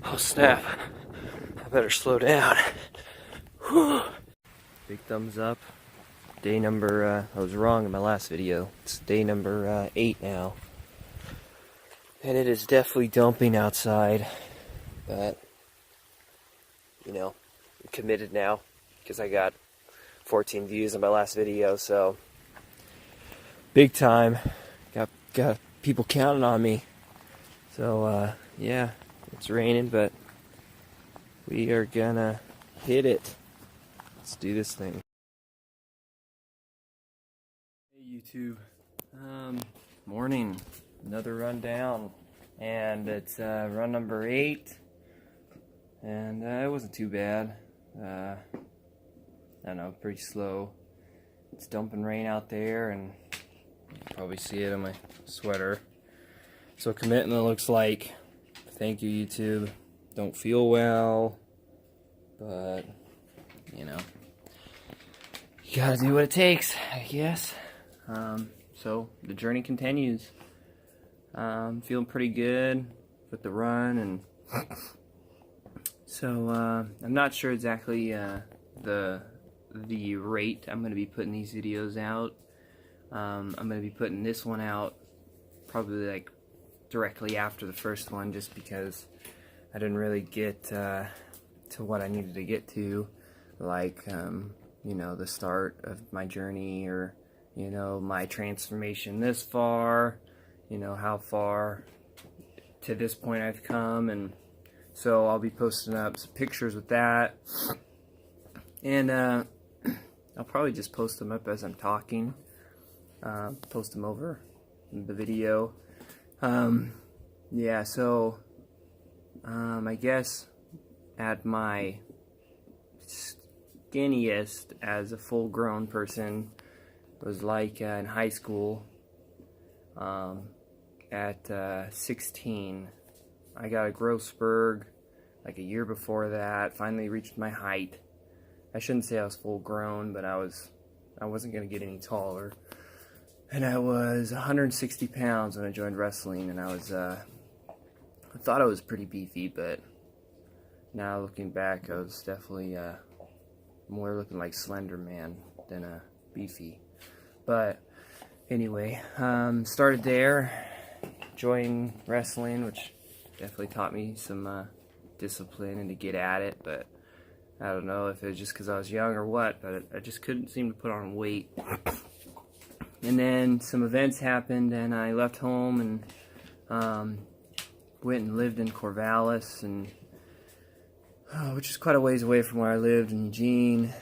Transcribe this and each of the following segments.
Oh snap, I better slow down. Whew. Big thumbs up. Day number, I was wrong in my last video. It's day number 8 now. And it is definitely dumping outside. But, you know, I'm committed now because I got 14 views on my last video, so big time. Got people counting on me. So, yeah, it's raining, but we are gonna hit it. Let's do this thing. Hey YouTube, morning, another run down, and it's run number 8, and it wasn't too bad. I don't know, pretty slow. It's dumping rain out there, and you can probably see it on my sweater. So commitment looks like, thank you YouTube, don't feel well, but you know, you gotta do what it takes, I guess. So the journey continues. Feeling pretty good with the run, and so I'm not sure exactly the rate I'm going to be putting these videos out. I'm going to be putting this one out probably like directly after the first one, just because I didn't really get to what I needed to get to, like you know, the start of my journey, or you know, my transformation this far, you know, how far to this point I've come. And so I'll be posting up some pictures with that, and I'll probably just post them up as I'm talking, post them over the video. Yeah, so I guess at my skinniest as a full-grown person was like in high school. At 16, I got a growth spurt like a year before that. Finally reached my height. I shouldn't say I was full grown, but I wasn't gonna get any taller. And I was 160 pounds when I joined wrestling, and I thought I was pretty beefy, but now looking back, I was definitely more looking like Slender Man than beefy. But anyway, started there, joined wrestling, which definitely taught me some discipline and to get at it, but I don't know if it was just because I was young or what, but I just couldn't seem to put on weight. And then some events happened, and I left home and went and lived in Corvallis, and which is quite a ways away from where I lived in Eugene.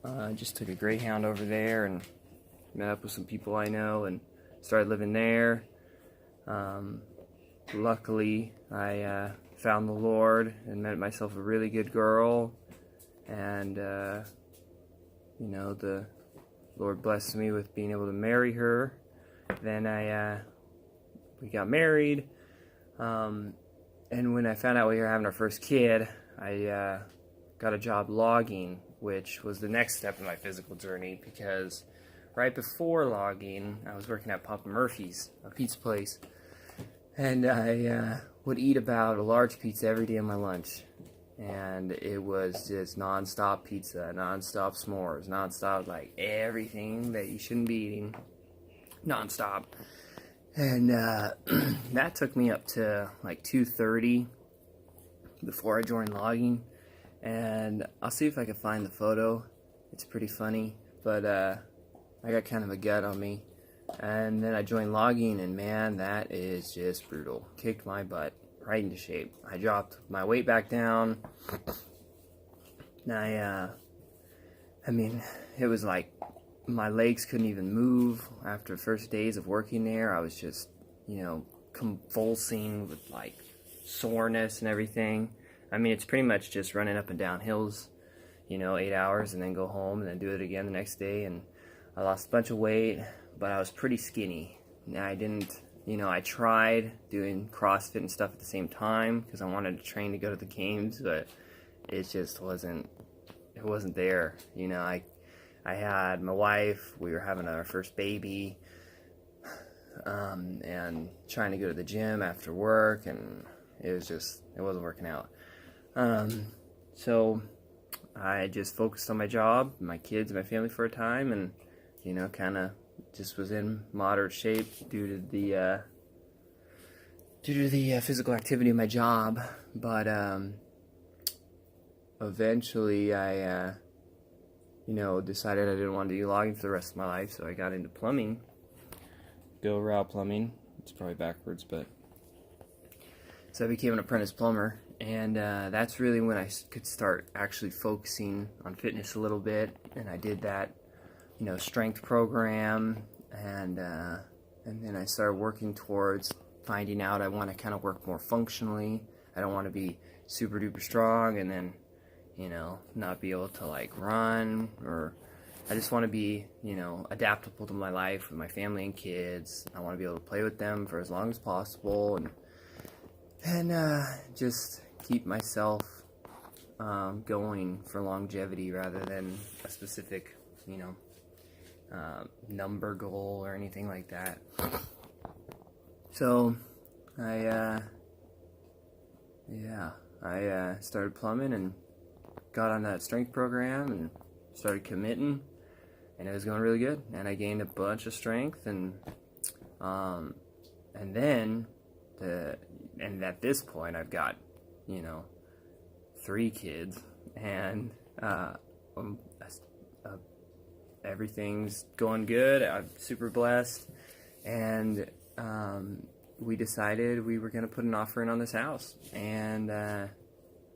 I just took a Greyhound over there and met up with some people I know and started living there. Luckily, I found the Lord and met myself a really good girl, and you know, the Lord blessed me with being able to marry her. Then we got married, and when I found out we were having our first kid, I got a job logging, which was the next step in my physical journey, because right before logging, I was working at Papa Murphy's, a pizza place, and I would eat about a large pizza every day on my lunch, and it was just non-stop pizza, non-stop s'mores, non-stop, like, everything that you shouldn't be eating, non-stop. And that took me up to like 2:30 before I joined logging, and I'll see if I can find the photo. It's pretty funny, but I got kind of a gut on me. And then I joined logging, and man, that is just brutal. Kicked my butt right into shape. I dropped my weight back down. I mean, it was like my legs couldn't even move after the first days of working there. I was just, you know, convulsing with like soreness and everything. I mean, it's pretty much just running up and down hills, you know, 8 hours and then go home and then do it again the next day. And I lost a bunch of weight, but I was pretty skinny. Now, I didn't, you know, I tried doing CrossFit and stuff at the same time because I wanted to train to go to the games, but it just wasn't, it wasn't there. You know, I had my wife, we were having our first baby, and trying to go to the gym after work, and it wasn't working out. So I just focused on my job, my kids, and my family for a time, and kind of just was in moderate shape due to the physical activity of my job. But eventually I decided I didn't want to do logging for the rest of my life, so I got into plumbing. Go route plumbing. It's probably backwards, but so I became an apprentice plumber, and that's really when I could start actually focusing on fitness a little bit. And I did that, strength program, and then I started working towards finding out I want to kind of work more functionally. I don't want to be super duper strong and then not be able to like run, or I just want to be adaptable to my life with my family and kids. I want to be able to play with them for as long as possible, and just keep myself going for longevity rather than a specific number goal or anything like that. So I started plumbing and got on that strength program and started committing, and it was going really good, and I gained a bunch of strength, and then at this point I've got 3 kids, and everything's going good. I'm super blessed, and we decided we were going to put an offer in on this house, and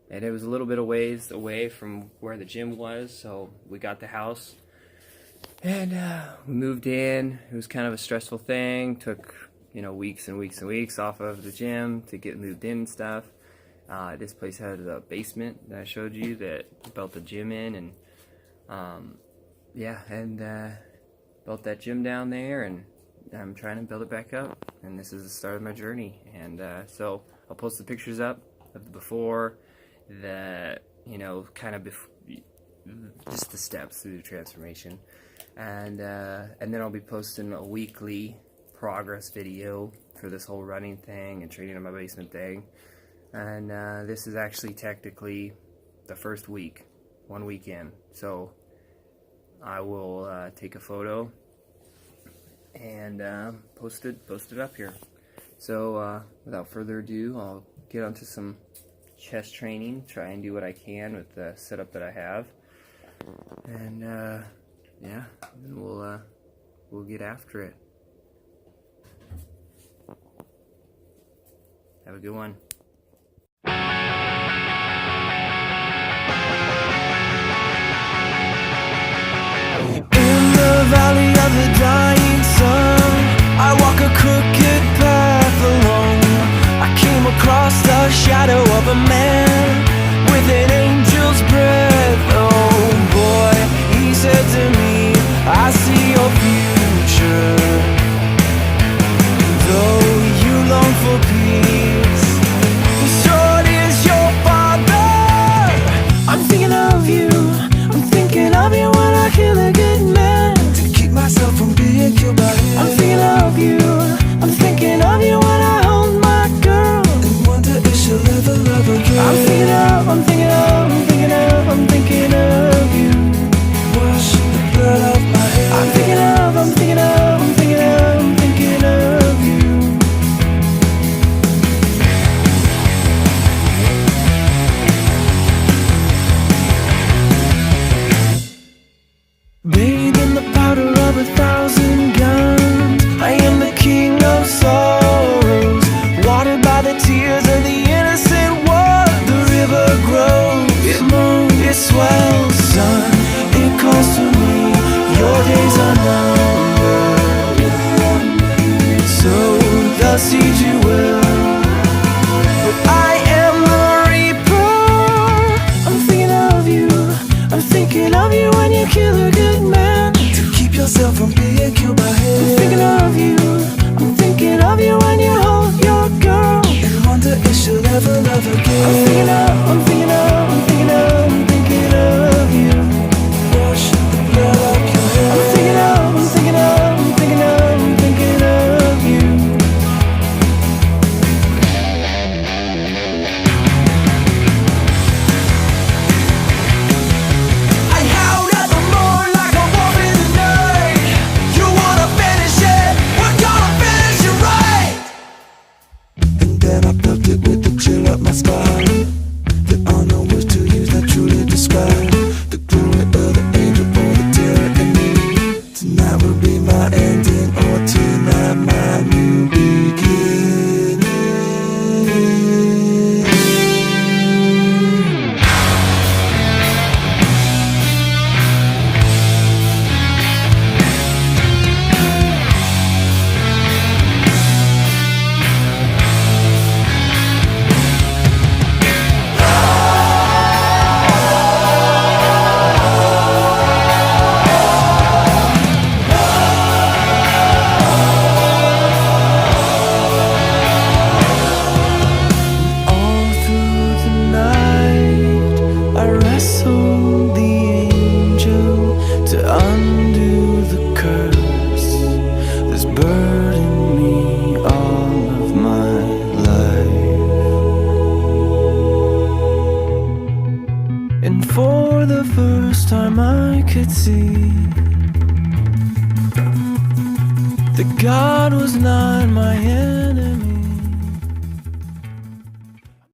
it was a little bit of ways away from where the gym was, so we got the house, and we moved in. It was kind of a stressful thing. Took weeks and weeks and weeks off of the gym to get moved in and stuff. This place had a basement that I showed you that built the gym in, and built that gym down there, and I'm trying to build it back up, and this is the start of my journey. And so I'll post the pictures up of the before, just the steps through the transformation, and then I'll be posting a weekly progress video for this whole running thing and training in my basement thing. And this is actually technically the first week, 1 week in, so I will take a photo and post it up here. So without further ado, I'll get onto some chest training, try and do what I can with the setup that I have, and then we'll get after it. Have a good one. In the valley of the dying sun, I walk a crooked path alone. I came across the shadow of a man with an angel's breath. Oh boy, he said to me, I see your future. Though you long for peace, the sword is your father. I'm thinking of you, I'm thinking of you when I kill a good man, to keep myself from being killed by him. I'm thinking of you, I'm thinking of you when I hold my girl, and wonder if she'll ever love again. I'm thinking of, I'm thinking of, I'm thinking of, I'm thinking of you. Wash the blood off my head. I'm thinking of, I'm thinking of, I'm thinking of, I'm thinking of you. Bathed in the powder of 1,000 guns, I am the king of sorrows, watered by the tears of the innocent one. The river grows, it moans, it swells, son, it calls to me. Your days are numbered, so thus seed you will. But I am the reaper. I'm thinking of you, I'm thinking of you when you kill a good man, to keep yourself from being killed by him. I'm thinking of you, I'm thinking of you when you hold your girl, and wonder if she'll ever love again. I'm thinking of, I'm thinking of, I'm thinking of, I'm thinking of you. Wash the blood off your head. I'm thinking of, I'm thinking of, I'm thinking of, I'm thinking of you. felt it with the chill up my spine. There are no words to use that truly describe the glory of the angel or the terror in me. Tonight will be my ending, or tonight my new beginning. And for the first time I could see that God was not my enemy.